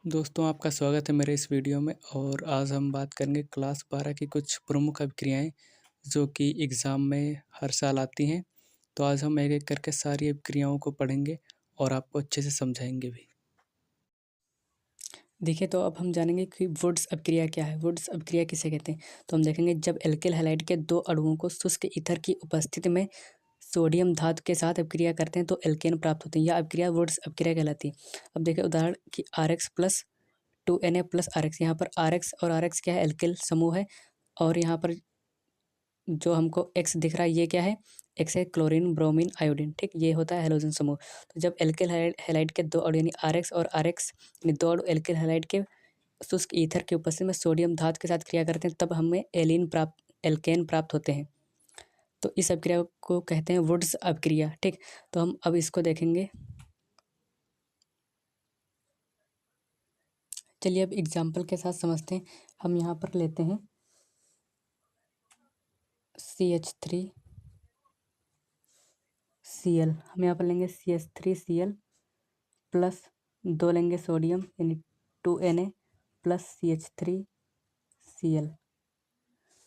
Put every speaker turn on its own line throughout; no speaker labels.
दोस्तों आपका स्वागत है मेरे इस वीडियो में। और आज हम बात करेंगे क्लास 12 की कुछ प्रमुख अभिक्रियाएं जो कि एग्ज़ाम में हर साल आती हैं। तो आज हम एक एक करके सारी अभिक्रियाओं को पढ़ेंगे और आपको अच्छे से समझाएंगे भी।
देखिए, तो अब हम जानेंगे कि वुड्स अभिक्रिया क्या है। वुड्स अभिक्रिया किसे कहते हैं, तो हम देखेंगे जब एल्किल हैलाइड के दो अणुओं को शुष्क ईथर की उपस्थिति में सोडियम धातु के साथ अभिक्रिया करते हैं तो एल्केन प्राप्त होते हैं। यह अभिक्रिया वुड्स अभिक्रिया कहलाती है। अब देखिए उदाहरण कि RX plus 2Na plus RX। यहाँ पर RX और RX क्या है, एल्किल समूह है। और यहाँ पर जो हमको X दिख रहा है ये क्या है, X है क्लोरीन ब्रोमीन आयोडीन। ठीक, ये होता है हैलोजन समूह। तो जब एल्किल हैलाइड के दो अणु यानी RX और RX यानी दो अणु एल्किल हैलाइड के शुष्क ईथर की उपस्थिति में सोडियम धातु के साथ क्रिया करते हैं तब हमें एल्केन प्राप्त होते हैं। तो इस अभिक्रिया को कहते हैं वुड्स अभिक्रिया। ठीक, तो हम अब इसको देखेंगे। चलिए अब एग्जाम्पल के साथ समझते हैं। हम यहाँ पर लेते हैं CH3Cl। हम यहाँ पर लेंगे CH3Cl प्लस 2 लेंगे सोडियम यानी 2Na प्लस CH3Cl।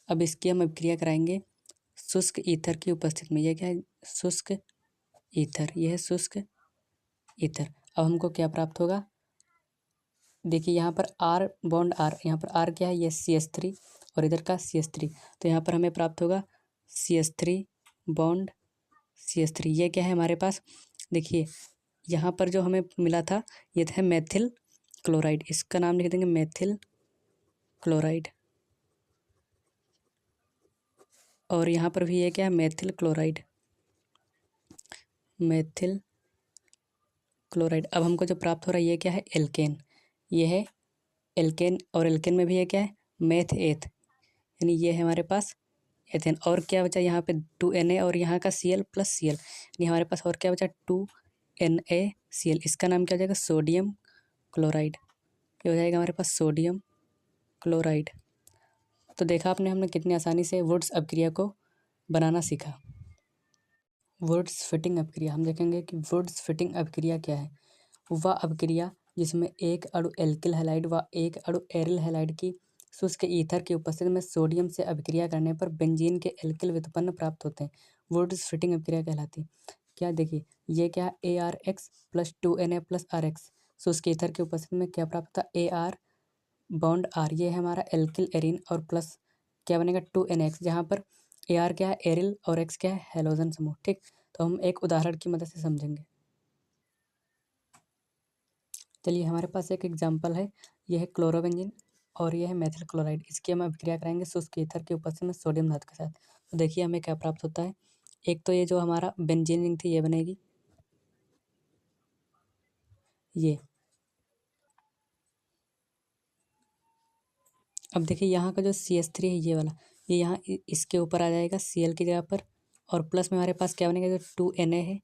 अब इसकी हम अभिक्रिया कराएंगे शुष्क ईथर की उपस्थिति में। यह क्या है, शुष्क ईथर। यह है शुष्क ईथर। अब हमको क्या प्राप्त होगा, देखिए यहाँ पर R बॉन्ड R, यहाँ पर R क्या है, ये CH3 और इधर का CH3। तो यहाँ पर हमें प्राप्त होगा CH3 बॉन्ड CH3। ये क्या है हमारे पास, देखिए यहाँ पर जो हमें मिला था ये था मेथिल क्लोराइड। इसका नाम लिख देंगे मेथिल क्लोराइड। और यहाँ पर भी ये क्या है, मेथिल क्लोराइड, मेथिल क्लोराइड। अब हमको जो प्राप्त हो रहा है ये क्या है, एल्केन। ये है एल्केन और एल्केन में भी ये क्या है, मेथ एथ, यानी ये है हमारे पास एथेन। और क्या बचा यहाँ पे 2Na और यहाँ का Cl प्लस Cl, यानी हमारे पास और क्या बचा 2NaCl। इसका नाम क्या हो जाएगा, सोडियम क्लोराइड। ये हो जाएगा हमारे पास सोडियम क्लोराइड। तो देखा आपने हमने कितनी आसानी से वुड्स अभिक्रिया को बनाना सीखा। वुड्स फिटिंग अभिक्रिया हम देखेंगे कि वुड्स फिटिंग अभिक्रिया क्या है। वह अभिक्रिया जिसमें एक अणु एल्किल हैलाइड व एक अणु एरिल हैलाइड की शुष्क ईथर की उपस्थिति में सोडियम से अभिक्रिया करने पर बेंजीन के एल्किल व्युत्पन्न प्राप्त होते हैं, वुड्स फिटिंग अभिक्रिया कहलाती है। क्या देखिए ये क्या है, ARX plus 2Na plus RX। शुष्क ईथर की उपस्थिति में क्या प्राप्त था, AR बॉन्ड R। ये है हमारा एल्किल एरिन और प्लस क्या बनेगा 2NX, जहाँ पर AR क्या है एरिल और X क्या है हैलोजन समूह। ठीक, तो हम एक उदाहरण की मदद से समझेंगे। चलिए हमारे पास एक एग्जांपल है, यह है क्लोरोबेंजीन और यह है मेथिल क्लोराइड। इसकी हम अभिक्रिया कराएंगे शुष्क ईथर की उपस्थिति में सोडियम धातु के साथ। तो देखिए हमें क्या प्राप्त होता है, एक तो ये जो हमारा बेंजीन रिंग थी ये बनेगी, ये। अब देखिए यहाँ का जो CH3 है ये वाला, ये यहाँ इसके ऊपर आ जाएगा Cl की जगह पर। और प्लस में हमारे पास क्या बनेगा, जो 2Na है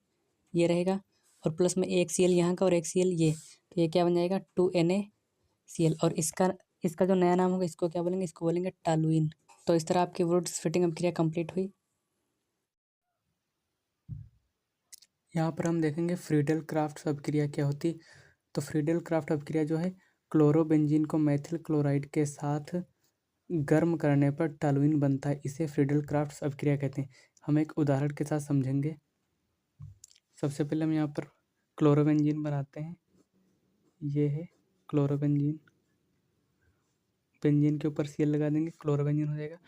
ये रहेगा और प्लस में एक Cl यहाँ का और एक Cl ये, तो ये क्या बन जाएगा 2NaCl। और इसका इसका जो नया नाम होगा इसको क्या बोलेंगे, इसको बोलेंगे टालुइन। तो इस तरह आपकी वुड्स फिटिंग अभिक्रिया कंप्लीट हुई।
यहाँ पर हम देखेंगे फ्रीडल क्राफ्ट अभिक्रिया क्या होती। तो फ्रीडल क्राफ्ट अभिक्रिया जो है, क्लोरोबेंजीन को मेथिल क्लोराइड के साथ गर्म करने पर टॉलुइन बनता है, इसे फ्रीडल क्राफ्ट अभिक्रिया कहते हैं। हम एक उदाहरण के साथ समझेंगे। सबसे पहले हम यहाँ पर क्लोरोबेंजीन बनाते हैं। ये है क्लोरोबेंजीन, बेंजीन के ऊपर Cl लगा देंगे, क्लोरोबेंजीन हो जाएगा।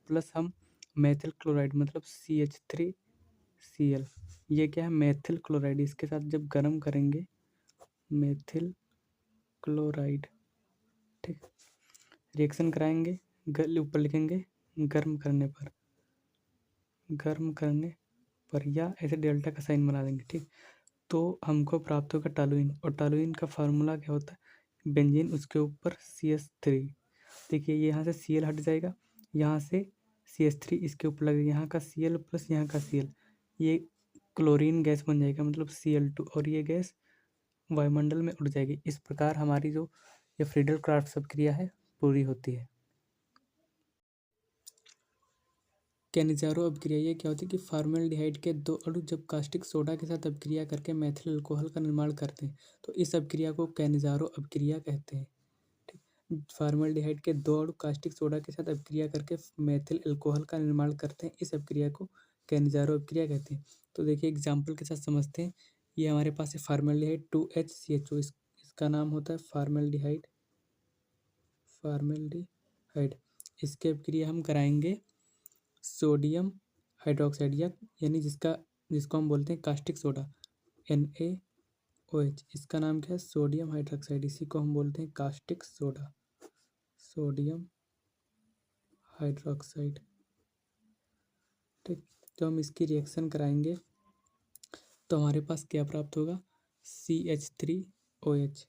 प्लस हम मेथिल क्लोराइड मतलब CH3Cl, ये क्या है मेथिल क्लोराइड। इसके साथ जब गर्म करेंगे मेथिल क्लोराइड, ठीक, रिएक्शन कराएंगे, ऊपर लिखेंगे गर्म करने पर, गर्म करने पर, या ऐसे डेल्टा का साइन बना देंगे। ठीक, तो हमको प्राप्त होगा टॉलुइन। और टॉलुइन का फार्मूला क्या होता है, बेंजीन उसके ऊपर CH3। देखिए यहाँ से Cl हट जाएगा, यहाँ से CH3 इसके ऊपर लगेगा, यहाँ का Cl प्लस यहाँ का Cl, ये क्लोरीन गैस बन जाएगा मतलब Cl2, और ये गैस वायुमंडल में उड़ जाएगी। इस प्रकार हमारी जो ये फ्रीडल क्राफ्ट अभिक्रिया है पूरी होती है। कैनिजारो अभिक्रिया ये क्या होती है कि फॉर्मेल्डिहाइड के दो अणु जब कास्टिक सोडा के साथ अभिक्रिया करके मैथिल अल्कोहल का निर्माण करते हैं तो इस अभिक्रिया को कैनिजारो अभिक्रिया कहते हैं। ठीक, फॉर्मेल्डिहाइड के दो अणु कास्टिक सोडा के साथ अभिक्रिया करके मैथिल अल्कोहल का निर्माण करते हैं, इस अभिक्रिया को कैनिजारो अभिक्रिया कहते हैं। तो देखिए एग्जाम्पल के साथ समझते हैं। ये हमारे पास है फॉर्मेल्डिहाइड 2HCHO, इसका नाम होता है फॉर्मेल्डिहाइड। फॉर्मेल्डिहाइड इसके अभिक्रिया हम कराएंगे सोडियम हाइड्रोक्साइड यानी जिसको हम बोलते हैं कास्टिक सोडा NaOH। इसका नाम क्या है? Sodium hydroxide. इसी को हम बोलते हैं कास्टिक सोडा, सोडियम हाइड्रोक्साइड। ठीक, तो हम इसकी रिएक्शन कराएंगे तो हमारे पास क्या प्राप्त होगा? CH3OH।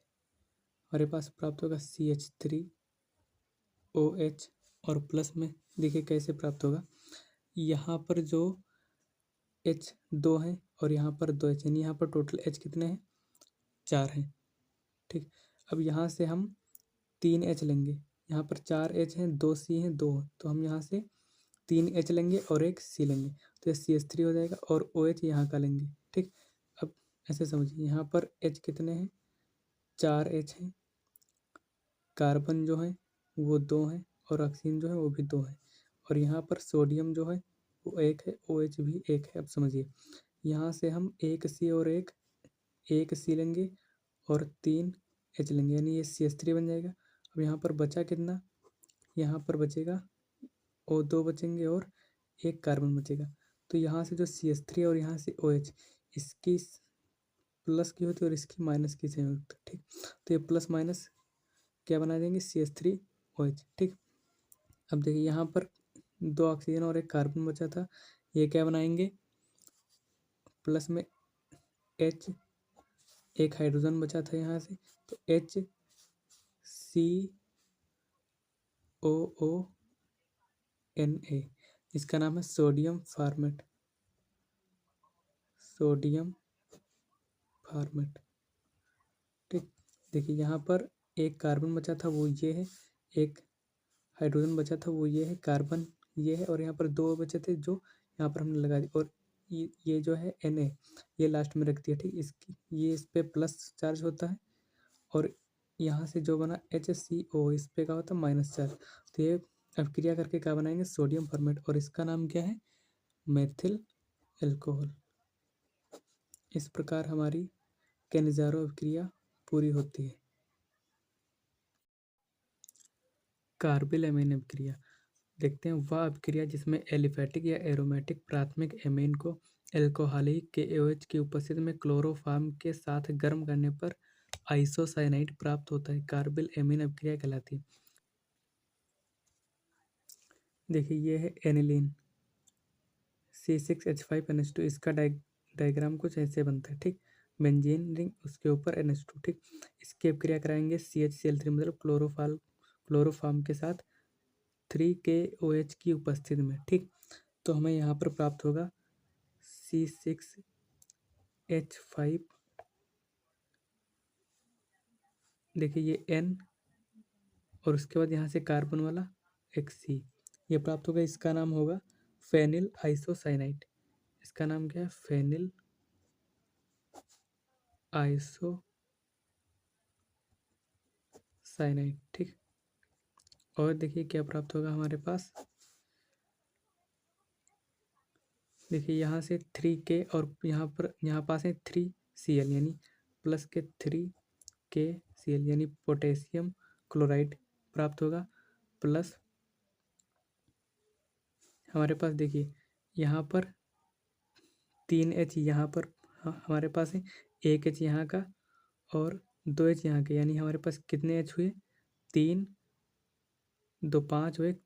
हमारे पास प्राप्त होगा CH3OH और प्लस में देखिए कैसे प्राप्त होगा। यहाँ पर जो H 2 है और यहाँ पर 2H, यानी यहाँ पर टोटल H कितने हैं? 4 हैं। ठीक, अब यहाँ से हम 3H लेंगे। यहाँ पर 4H हैं, 2C हैं, 2 हैं, तो हम यहाँ से 3H लेंगे और एक C लेंगे तो ये CH3 हो जाएगा और OH यहाँ का लेंगे। ठीक, अब ऐसे समझिए, यहाँ पर H कितने हैं? 4H हैं, कार्बन जो है वो 2 हैं और ऑक्सीजन जो है वो भी 2 है और यहाँ पर सोडियम जो है वो 1 है, OH भी 1 है। अब समझिए, यहाँ से हम एक C और एक C लेंगे और 3H लेंगे, यानी ये CH3 बन जाएगा। अब यहाँ पर बचा कितना? यहाँ पर बचेगा O2 बचेंगे और एक कार्बन बचेगा। तो यहाँ से जो CH3 और यहाँ से OH, इसकी प्लस की होती है और इसकी माइनस की संयुक्त। ठीक, तो ये प्लस माइनस क्या बना देंगे? CH3OH। ठीक, अब देखिए यहाँ पर 2 ऑक्सीजन और एक कार्बन बचा था, ये क्या बनाएंगे? प्लस में H, एक हाइड्रोजन बचा था यहाँ से, तो HCOONA। इसका नाम है सोडियम फॉर्मेट, सोडियम फॉर्मेट। ठीक, देखिए यहाँ पर एक कार्बन बचा था वो ये है, एक हाइड्रोजन बचा था वो ये है, कार्बन ये है और यहाँ पर 2 बचे थे जो यहाँ पर हमने लगा दी और ये जो है Na ये लास्ट में रख दिया। ठीक, इसकी ये इस पे प्लस चार्ज होता है और यहाँ से जो बना HCO इस पे क्या होता है? Minus charge. तो ये अभिक्रिया करके क्या बनाएंगे? सोडियम फॉर्मेट और इसका नाम क्या है? Methyl alcohol. इस प्रकार हमारी कैनिजारो अभिक्रिया पूरी होती है। कार्बिल एमीन अभिक्रिया देखते हैं। वह अभिक्रिया जिसमें एलिफैटिक या एरोमेटिक प्राथमिक एमीन को एल्कोहलिक KOH की उपस्थिति में क्लोरोफॉर्म के साथ गर्म करने पर आइसोसाइनाइड प्राप्त होता है, कार्बिल एमीन अभिक्रिया कहलाती है। देखिए ये है एनिलीन C6H5NH2। इसका डायग्राम कुछ ऐसे बनता है। ठीक, बेंजीन रिंग उसके ऊपर NH2। ठीक, इसकी अभिक्रिया कराएंगे CHCl3 मतलब क्लोरोफॉर्म के साथ 3KOH की उपस्थिति में। ठीक, तो हमें यहाँ पर प्राप्त होगा C6H5, देखिए ये N और उसके बाद यहाँ से कार्बन वाला एक C, ये प्राप्त होगा। इसका नाम होगा फेनिल आइसोसाइनाइड। इसका नाम क्या है? Phenyl isocyanide. ठीक, और देखिए क्या प्राप्त होगा हमारे पास। देखिए यहाँ से 3K और यहाँ पास है 3Cl यानी प्लस के 3KCl यानी पोटेशियम क्लोराइड प्राप्त होगा। प्लस हमारे पास देखिए यहाँ पर 3H यहाँ पर हमारे पास है, 1H यहाँ का और 2H यहाँ के, यानी हमारे पास कितने H हुए? 3 2 5 और 1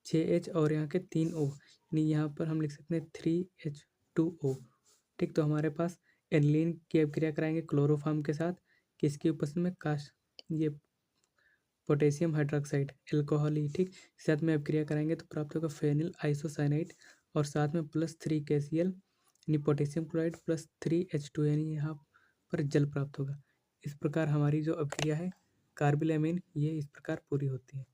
6H और यहाँ के 3O, यानी यहाँ पर हम लिख सकते हैं 3H2O। ठीक, तो हमारे पास एनिलीन की अभिक्रिया कराएंगे क्लोरोफॉर्म के साथ, किसकी उपस्थिति में? ये पोटेशियम हाइड्रोक्साइड एल्कोहल ही। ठीक, साथ में अभिक्रिया कराएंगे तो प्राप्त होगा फेनिल आइसोसाइनाइड और साथ में प्लस 3KCl यानी पोटेशियम क्लोराइड प्लस 3H2 यानी यहाँ पर जल प्राप्त होगा। इस प्रकार हमारी जो अभिक्रिया है कार्बिल एमीन ये इस प्रकार पूरी होती है।